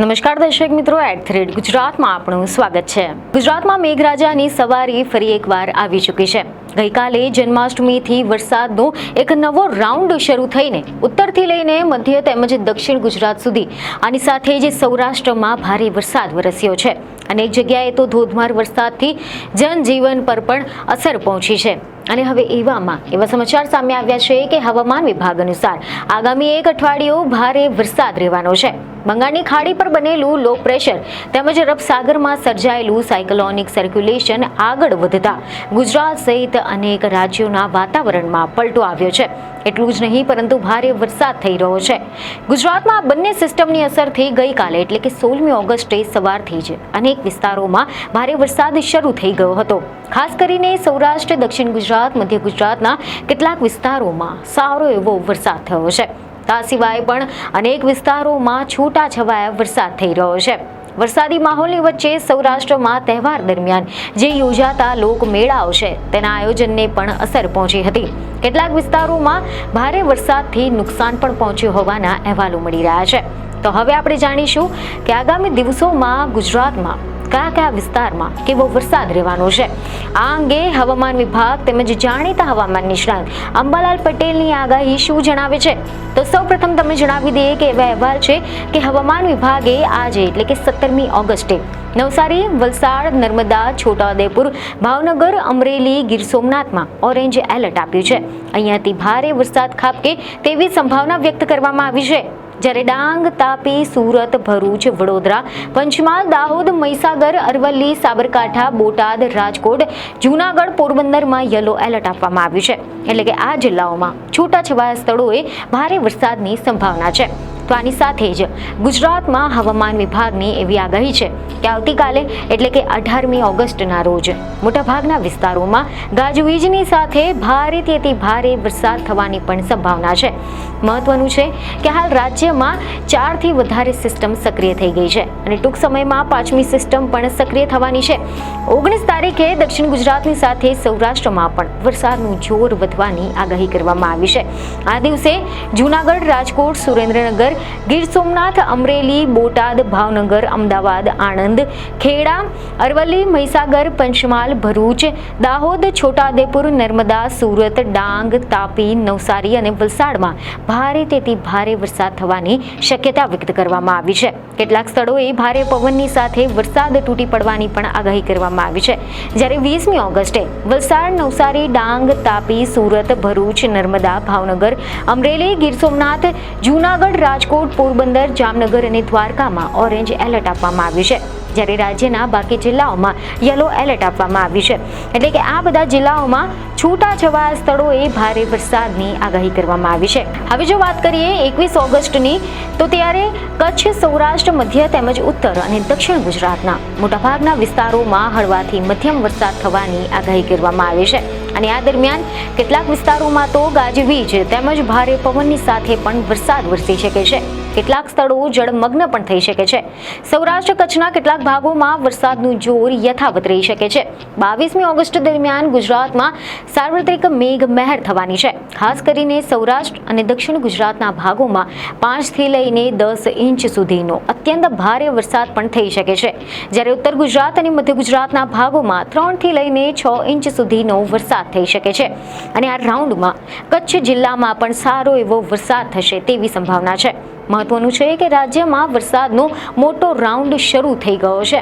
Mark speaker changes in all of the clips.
Speaker 1: નમસ્કાર દર્શક મિત્રો, @ ગુજરાતમાં આપનું સ્વાગત છે। ગુજરાતમાં મેઘરાજાની સવારી ફરી એકવાર આવી ચૂકી છે। ગઈકાલે જન્માષ્ટમીથી વરસાદનો એક નવો રાઉન્ડ શરૂ થઈને ઉત્તરથી લઈને મધ્ય તેમજ દક્ષિણ ગુજરાત સુધી આની સાથે જ સૌરાષ્ટ્રમાં ભારે વરસાદ વરસ્યો છે। અનેક જગ્યાએ તો ધોધમાર વરસાદથી જનજીવન પર પણ અસર પહોંચી છે। અને હવે એવા સમાચાર સામે આવ્યા છે કે હવામાન વિભાગ અનુસાર આગામી એક અઠવાડિયું ભારે વરસાદ રહેવાનો છે। બંગાળની ખાડી પર બનેલું લો પ્રેશર તેમજ અરબ સાગરમાં સર્જાયેલું સાયક્લોનિક સર્ક્યુલેશન આગળ વધતા ગુજરાત સહિત અનેક રાજ્યોના વાતાવરણમાં પલટો આવ્યો છે। એટલું જ નહીં પરંતુ ભારે વરસાદ થઈ રહ્યો છે। ગુજરાતમાં બંને સિસ્ટમની અસરથી ગઈકાલે એટલે કે 16મી ઓગસ્ટે સવારથી જ અનેક વિસ્તારોમાં ભારે વરસાદ શરૂ થઈ ગયો હતો। ખાસ કરીને સૌરાષ્ટ્ર, દક્ષિણ ગુજરાત, મધ્ય ગુજરાતના કેટલાક વિસ્તારોમાં સારો એવો વરસાદ થયો છે। આ સિવાય પણ અનેક વિસ્તારોમાં છૂટાછવાયા વરસાદ થઈ રહ્યો છે। વરસાદી માહોલની વચ્ચે સૌરાષ્ટ્રમાં તહેવાર દરમિયાન જે યોજાતા લોકમેળાઓ છે તેના આયોજનને પણ અસર પહોંચી હતી। કેટલાક વિસ્તારોમાં ભારે વરસાદથી નુકસાન પણ પહોંચ્યું હોવાના અહેવાલો મળી રહ્યા છે। તો હવે આપણે જાણીશું કે આગામી દિવસોમાં ગુજરાતમાં કયા વિસ્તારમાં કેવો વરસાદ રહેવાનો છે। આ અંગે હવામાન વિભાગ તેમજ જાણીતા હવામાન નિષ્ણાત અંબાલાલ પટેલની આગાહી શું જણાવે છે, તો સૌપ્રથમ તમે જણાવી દઈએ કે એવા અહેવાલ છે કે હવામાન વિભાગે આજે એટલે કે 17મી ઓગસ્ટે નવસારી, વલસાડ, નર્મદા, છોટાઉદેપુર, ભાવનગર, અમરેલી, ગીર સોમનાથમાં ઓરેન્જ એલર્ટ આપ્યું છે। અહીંયાથી ભારે વરસાદ ખાબકે તેવી સંભાવના વ્યક્ત કરવામાં આવી છે। જ્યારે ડાંગ, તાપી, સુરત, ભરૂચ, વડોદરા, પંચમહાલ, દાહોદ, મહીસાગર, અરવલ્લી, સાબરકાંઠા, બોટાદ, રાજકોટ, જૂનાગઢ, પોરબંદરમાં યલો એલર્ટ આપવામાં આવ્યું છે। એટલે કે આ જિલ્લાઓમાં છૂટાછવાયા સ્થળોએ ભારે વરસાદની સંભાવના છે। તો આની સાથે જ ગુજરાતમાં હવામાન વિભાગની એવી આગાહી છે કે આવતીકાલે એટલે કે 18મી ઓગસ્ટના રોજ મોટાભાગના વિસ્તારોમાં ગાજવીજની સાથે ભારેથી અતિ ભારે વરસાદ થવાની પણ સંભાવના છે। મહત્વનું છે કે હાલ રાજ્યમાં 4થી વધારે સિસ્ટમ સક્રિય થઈ ગઈ છે અને ટૂંક સમયમાં 5મી સિસ્ટમ પણ સક્રિય થવાની છે। 19 તારીખે દક્ષિણ ગુજરાતની સાથે સૌરાષ્ટ્રમાં પણ વરસાદનું જોર વધવાની આગાહી કરવામાં આવી છે। આ દિવસે જૂનાગઢ, રાજકોટ, સુરેન્દ્રનગર, ગીર સોમનાથ, અમરેલી, બોટાદ, ભાવનગર, અમદાવાદ, આણંદ, ખેડા, અરવલ્લી, મહીસાગર, પંચમહાલ, ભરૂચ, દાહોદ, છોટાઉદેપુર, નર્મદા, સુરત, ડાંગ, તાપી, નવસારી અને વલસાડમાં ભારેથી ભારે વરસાદ થવાની શક્યતા વ્યક્ત કરવામાં આવી છે। કેટલાક સ્થળોએ ભારે પવનની સાથે વરસાદ તૂટી પડવાની પણ આગાહી કરવામાં આવી છે। જ્યારે 20મી ઓગસ્ટે વલસાડ, નવસારી, ડાંગ, તાપી, સુરત, ભરૂચ, નર્મદા, ભાવનગર, અમરેલી, ગીર સોમનાથ, જૂનાગઢ, રાજકોટ, પોરબંદર, જામનગર અને દ્વારકામાં ઓરેન્જ એલર્ટ આપવામાં આવ્યું છે। જ્યારે રાજ્યના બાકી જિલ્લાઓમાં યલો એલર્ટ આપવામાં આવ્યું છે। એટલે કે આ બધા જિલ્લાઓમાં છૂટાછવાયા સ્થળોએ ભારે વરસાદની આગાહી કરવામાં આવી છે। હવે જો વાત કરીએ 21 ઓગસ્ટની, તો ત્યારે કચ્છ, સૌરાષ્ટ્ર, મધ્ય તેમજ ઉત્તર અને દક્ષિણ ગુજરાતના મોટાભાગના વિસ્તારોમાં હળવાથી મધ્યમ વરસાદ થવાની આગાહી કરવામાં આવી છે। અને આ દરમિયાન કેટલાક વિસ્તારોમાં તો ગાજવીજ તેમજ ભારે પવનની સાથે પણ વરસાદ વરસી શકે છે। કેટલાક સ્થળો જળમગ્ન પણ થઈ શકે છે। સૌરાષ્ટ્ર કચ્છના કેટલાક ભાગોમાં વરસાદનું જોર યથાવત રહી શકે છે। 22મી ઓગસ્ટ દરમિયાન ગુજરાતમાં સાર્વત્રિક મેઘમહેર થવાની છે। ખાસ કરીને સૌરાષ્ટ્ર અને દક્ષિણ ગુજરાતના ભાગોમાં 5થી લઈને 10 ઇંચ સુધીનો અત્યંત ભારે વરસાદ પણ થઈ શકે છે। જ્યારે ઉત્તર ગુજરાત અને મધ્ય ગુજરાતના ભાગોમાં 3થી લઈને 6 ઇંચ સુધીનો વરસાદ થઈ શકે છે। અને આ રાઉન્ડમાં કચ્છ જિલ્લામાં પણ સારો એવો વરસાદ થશે તેવી સંભાવના છે। મહત્વનું છે કે રાજ્યમાં વરસાદનો મોટો રાઉન્ડ શરૂ થઈ ગયો છે।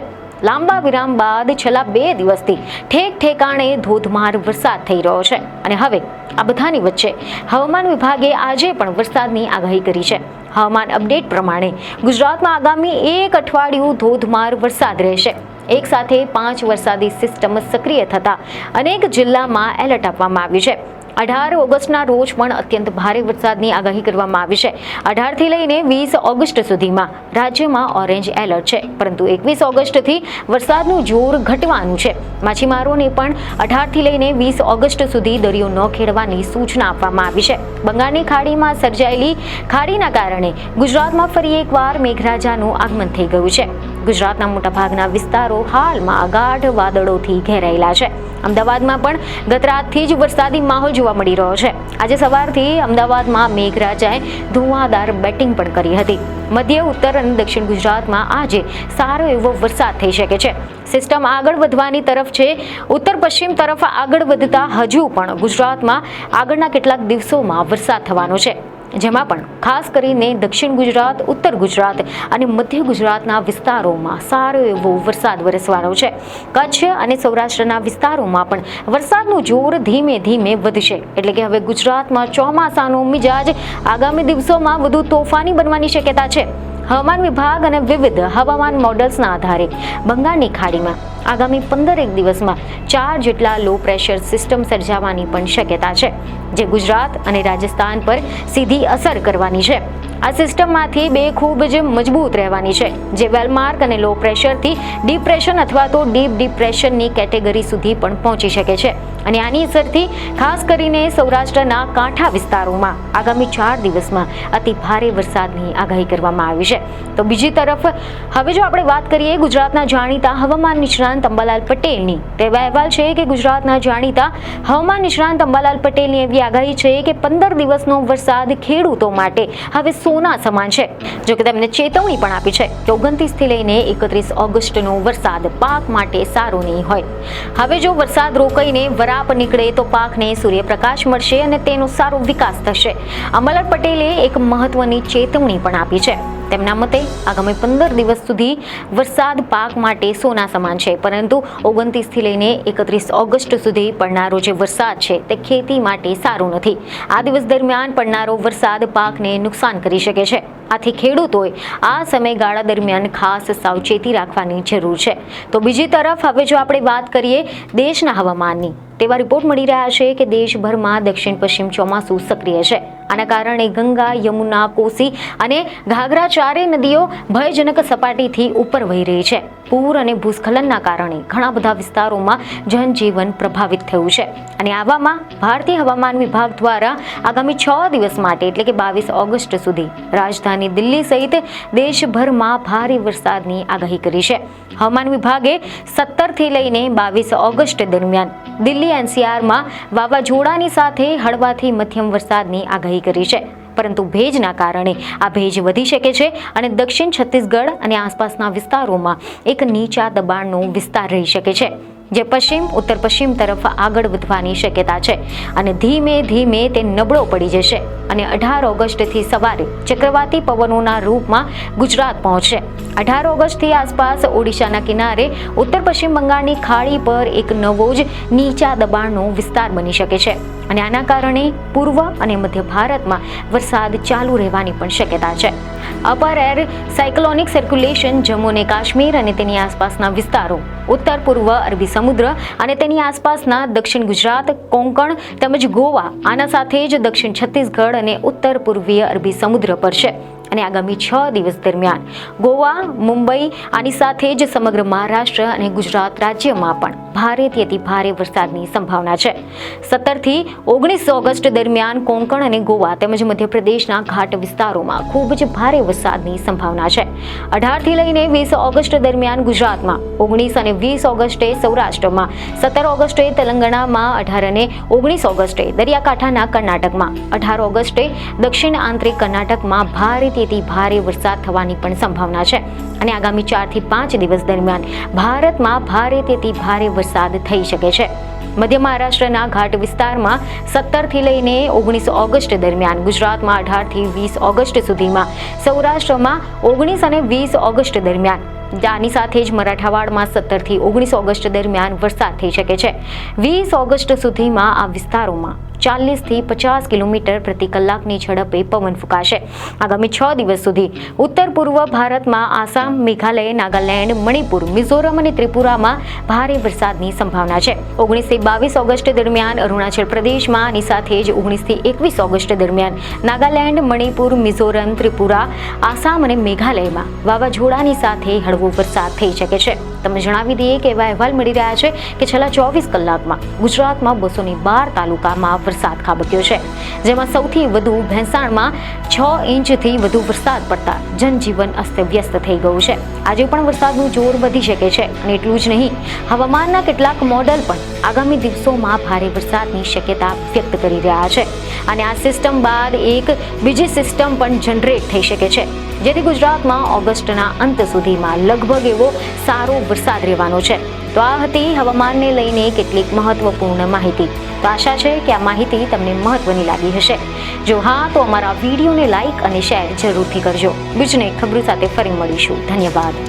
Speaker 1: લાંબા વિરામ બાદ છેલ્લા 2 દિવસથી ઠેકાણે ધોધમાર વરસાદ થઈ રહ્યો છે। અને હવે આ બધાની વચ્ચે હવામાન વિભાગે આજે પણ વરસાદની આગાહી કરી છે। હવામાન અપડેટ પ્રમાણે ગુજરાતમાં આગામી એક અઠવાડિયું ધોધમાર વરસાદ રહેશે। એક સાથે 5 વરસાદી સિસ્ટમ સક્રિય થતા અનેક જિલ્લામાં એલર્ટ આપવામાં આવ્યું છે। 18 ઓગસ્ટના રોજ પણ અત્યંત ભારે વરસાદની આગાહી કરવામાં આવી છે। 18થી લઈને 20 ઓગસ્ટ સુધીમાં રાજ્યમાં ઓરેન્જ એલર્ટ છે, પરંતુ 21 ઓગસ્ટથી વરસાદનું જોર ઘટવાનું છે। માછીમારોને પણ 18થી લઈને 20 ઓગસ્ટ સુધી દરિયો ન ખેડવાની સૂચના આપવામાં આવી છે। બંગાળની ખાડીમાં સર્જાયેલી ખાડીના કારણે ગુજરાતમાં ફરી એકવાર મેઘરાજાનું આગમન થઈ ગયું છે। ગુજરાતના મોટાભાગના વિસ્તારો હાલમાં ગાઢ વાદળોથી ઘેરાયેલા છે. અમદાવાદમાં પણ ગત રાતથી જ વરસાદી માહોલ જોવા મળી રહ્યો છે. આજે સવારથી અમદાવાદમાં મેઘરાજાએ ધુઆંધાર બેટિંગ પણ કરી હતી. મધ્ય, ઉત્તર અને દક્ષિણ ગુજરાતમાં આજે સારો એવો વરસાદ થઈ શકે છે. સિસ્ટમ આગળ વધવાની તરફ છે. ઉત્તર પશ્ચિમ તરફ આગળ વધતા હજુ પણ ગુજરાતમાં આગળના કેટલાક દિવસોમાં વરસાદ થવાનો છે, જેમાં પણ ખાસ કરીને દક્ષિણ ગુજરાત, ઉત્તર ગુજરાત અને મધ્ય ગુજરાતના વિસ્તારોમાં સારો એવો વરસાદ વરસવાનો છે. કચ્છ અને સૌરાષ્ટ્રના વિસ્તારોમાં પણ વરસાદનું જોર ધીમે ધીમે વધશે. એટલે કે હવે ગુજરાતમાં ચોમાસાનો મિજાજ આગામી દિવસોમાં વધુ તોફાની બનવાની શક્યતા છે. હવામાન વિભાગ અને વિવિધ હવામાન મોડલ્સના આધારે બંગાળની ખાડીમાં આગામી 15 દિવસમાં 4 જેટલા લો પ્રેશર સિસ્ટમ સર્જાવાની પણ શક્યતા છે, જે ગુજરાત અને રાજસ્થાન પર સીધી અસર કરવાની છે. આ સિસ્ટમમાંથી 2 ખૂબ જ મજબૂત રહેવાની છે, જે વેલમાર્ક અને લો પ્રેશરથી ડિપ્રેશન અથવા તો ડીપ ડિપ્રેશનની કેટેગરી સુધી પણ પહોંચી શકે છે. અને આની અસરથી ખાસ કરીને સૌરાષ્ટ્રના કાંઠા વિસ્તારોમાં આગામી 4 દિવસમાં અતિ ભારે વરસાદની આગાહી કરવામાં આવી છે. તો બીજી તરફ હવે જો આપણે વાત કરીએ ગુજરાતના જાણીતા હવામાન નિષ્ણાંત અંબાલાલ પટેલની, તેવા અહેવાલ છે કે ગુજરાતના જાણીતા હવામાન નિષ્ણાંત અંબાલાલ પટેલની એવી આગાહી છે કે 15 દિવસનો વરસાદ ખેડૂતો માટે હવે સોના સમાન છે. જો કે તેમને ચેતવણી પણ આપી છે કે 29 થી લઈને 31 ઓગસ્ટનો વરસાદ પાક માટે સારો નહીં હોય. હવે જો વરસાદ રોકાઈને વરાપ નીકળે તો પાકને સૂર્યપ્રકાશ મળશે અને તેનો સારો વિકાસ થશે. અંબાલાલ પટેલે એક મહત્વની ચેતવણી પણ આપી છે. તેમના મતે આગામી 15 દિવસ સુધી વરસાદ પાક માટે સોના સમાન છે, પરંતુ 29 થી લઈને 31 ઓગસ્ટ સુધી પડનારો જે વરસાદ છે તે ખેતી માટે સારો નથી. આ દિવસ દરમિયાન પડનારો વરસાદ પાકને નુકસાન કરી શકે છે. આથી ખેડૂતોએ આ સમયગાળા દરમિયાન ખાસ સાવચેતી રાખવાની જરૂર છે. તો બીજી તરફ હવે જો આપણે વાત કરીએ દેશના હવામાનની, તેવા રિપોર્ટ મળી રહ્યા છે કે દેશભરમાં દક્ષિણ પશ્ચિમ ચોમાસું સક્રિય છે. આના કારણે ગંગા, યમુના, કોસી અને ઘાઘરા ચારેય નદીઓ ભયજનક સપાટીથી ઉપર વહી રહી છે. પૂર અને ભૂસ્ખલનના કારણે ઘણા બધા વિસ્તારોમાં જનજીવન પ્રભાવિત થયું છે. અને આવામાં ભારતીય હવામાન વિભાગ દ્વારા આગામી 6 દિવસ માટે એટલે કે 22 ઓગસ્ટ સુધી રાજધાની દિલ્હી સહિત દેશભરમાં ભારે વરસાદની આગાહી કરી છે. હવામાન વિભાગે 17 થી લઈને 22 ઓગસ્ટ દરમિયાન દિલ્હી NCRમાં વાવાઝોડાની સાથે હળવાથી મધ્યમ વરસાદની આગાહી કરી છે. પરંતુ ભેજના કારણે આ ભેજ વધી શકે છે અને દક્ષિણ છત્તીસગઢ અને આસપાસના વિસ્તારોમાં એક નીચા દબાણનો વિસ્તાર રહી શકે છે, જે પશ્ચિમ ઉત્તર પશ્ચિમ તરફ આગળ વધવાની શક્યતા છે અને ધીમે ધીમે તે નબળો પડી જશે અને 18 ઓગસ્ટથી સવારે ચક્રવાતી પવનોના રૂપમાં ગુજરાત પહોંચશે. 18 ઓગસ્ટથી આસપાસ ઓડિશાના કિનારે ઉત્તર પશ્ચિમ બંગાળની ખાડી પર એક નવો જ નીચા દબાણનો વિસ્તાર બની શકે છે અને આના કારણે પૂર્વ અને મધ્ય ભારતમાં વરસાદ ચાલુ રહેવાની પણ શક્યતા છે. Upper air cyclonic circulation Jammu અને કાશ્મીર અને તેની આસપાસના વિસ્તારો, ઉત્તર પૂર્વ અરબી સમુદ્ર અને તેની આસપાસના દક્ષિણ ગુજરાત, કોંકણ તેમજ ગોવા, આના સાથે જ દક્ષિણ છત્તીસગઢ અને ઉત્તર પૂર્વીય અરબી સમુદ્ર પર છે. અને આગામી 6 દિવસ દરમિયાન ગોવા, મુંબઈ, આની સાથે જ સમગ્ર મહારાષ્ટ્ર અને ગુજરાત રાજ્યમાં પણ ભારેથી અતિ ભારે વરસાદની સંભાવના છે. 17 થી 19 ઓગસ્ટ દરમિયાન કોંકણ અને ગોવા તેમજ મધ્યપ્રદેશના ઘાટ વિસ્તારોમાં ખૂબ જ ભારે વરસાદની સંભાવના છે. 18 થી લઈને 20 ઓગસ્ટ દરમિયાન ગુજરાતમાં, 19 અને 20 ઓગસ્ટે સૌરાષ્ટ્રમાં, 17 ઓગસ્ટે તેલંગાણામાં, 18 અને 19 ઓગસ્ટે દરિયાકાંઠાના કર્ણાટકમાં, 18 ઓગસ્ટે દક્ષિણ આંતરિક કર્ણાટકમાં ભારેથી ભારે વરસાદ થવાની પણ સંભાવના છે. અને આગામી 4 થી 5 દિવસ દરમિયાન ભારતમાં ભારેથી ભારે વરસાદ થઈ શકે છે. મધ્ય મહારાષ્ટ્રના ઘાટ વિસ્તારમાં 17 થી લઈને 19 ઓગસ્ટ દરમિયાન, ગુજરાતમાં 18 થી 20 ઓગસ્ટ સુધીમાં, સૌરાષ્ટ્રમાં 19 અને 20 ઓગસ્ટ દરમિયાન, આની સાથે જ મરાઠાવાડમાં 17 થી 19 ઓગસ્ટ દરમિયાન વરસાદ થઈ શકે છે. 20 ઓગસ્ટ સુધીમાં આ વિસ્તારોમાં 40 થી 50 કિલોમીટર પ્રતિ કલાકની ઝડપે પવન ફૂંકાશે. આગામી 6 દિવસ સુધી ઉત્તર પૂર્વ ભારતમાં આસામ, મેઘાલય, નાગાલેન્ડ, મણિપુર, મિઝોરમ અને ત્રિપુરામાં ભારે વરસાદની સંભાવના છે. 19 થી 22 ઓગસ્ટ દરમિયાન અરુણાચલ પ્રદેશમાં, આની સાથે જ 19 થી 21 ઓગસ્ટ દરમિયાન નાગાલેન્ડ, મણિપુર, મિઝોરમ, ત્રિપુરા, આસામ અને મેઘાલયમાં વાવાઝોડાની સાથે હળવો વરસાદ થઈ શકે છે. તમને જણાવી દઈએ કે એવા અહેવાલ મળી રહ્યા છે કે છેલ્લા 24 કલાકમાં ગુજરાતમાં 212 તાલુકામાં વરસાદ ખાબક્યો છે, જેમાં સૌથી વધુ ભેંસાણમાં 6 ઇંચથી વધુ વરસાદ પડતા જનજીવન અસ્તવ્યસ્ત થઈ ગયું છે. આજે પણ વરસાદનું જોર વધી શકે છે અને એટલું જ નહીં, હવામાનના કેટલાક મોડલ પણ આગામી દિવસોમાં ભારે વરસાદની શક્યતા વ્યક્ત કરી રહ્યા છે અને આ સિસ્ટમ બાદ એક બીજી સિસ્ટમ પણ જનરેટ થઈ શકે છે, જેથી ગુજરાતમાં ઓગસ્ટના અંત સુધીમાં લગભગ એવો સારો વરસાદ રહેવાનો છે. તો આ હતી હવામાનને લઈને કેટલીક મહત્વપૂર્ણ માહિતી. તો આશા છે કે આ માહિતી તમને મહત્વની લાગી હશે. જો હા, તો અમારા વિડીયોને લાઈક અને શેર જરૂરથી કરજો. બીજને ખબર સાથે ફરી મળીશું. ધન્યવાદ.